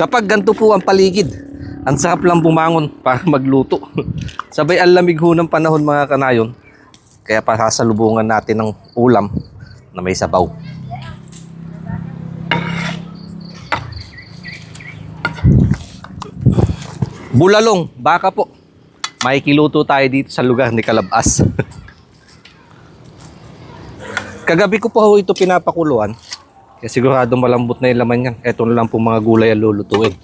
Kapag ganito po ang paligid, ang sarap lang bumangon para magluto. Sabay ang lamig ho ng panahon mga kanayon. Kaya pasasalubungan natin ng ulam na may sabaw. Bulalong, baka po. Makikiluto tayo dito sa lugar ni Kalabas. Kagabi ko po ho ito pinapakuluan. Kaya sigurado malambot na yung laman yan. Ito na lang po mga gulay ang lulutuin.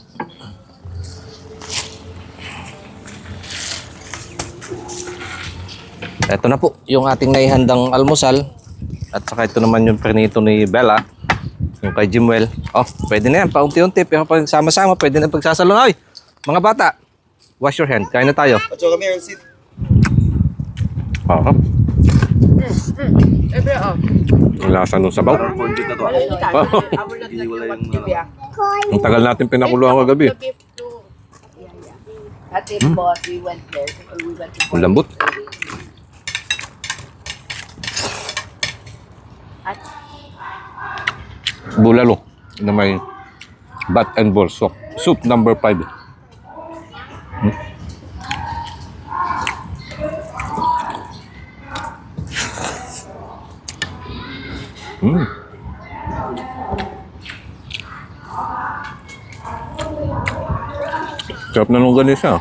Ito na po yung ating naihandang almusal. At saka ito naman yung pernito ni Bella. Yung kay Jimwell. Oh, pwede na yan. Paunti-unti. Pero pag sama-sama, pwede na pagsasalong. Ay, mga bata, wash your hand. Kain na tayo. At saka meron sit. Oo. Ang lasa nung sabaw. Ang tagal natin pinakuluan kagabi. Ang lambot. Bulalo na may bat and ball soup. Soup number 5. Sarap na nung ganisa.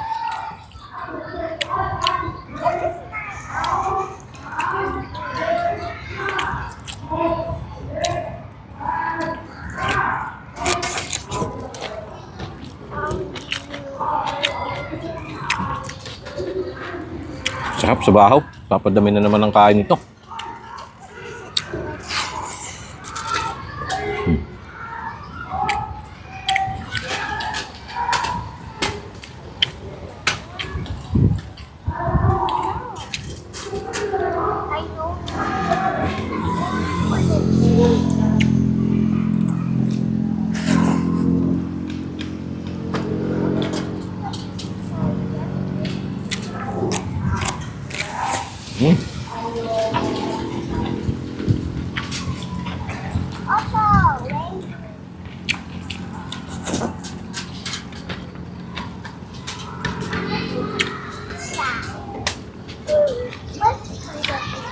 Sarap sa bahaw. Papadami na naman ang kain nito.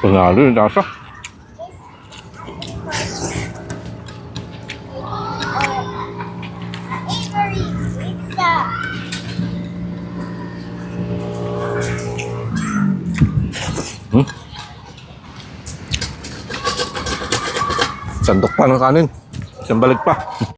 Panalo yung lasa. Sandok pa ng kanin. Isang balik pa.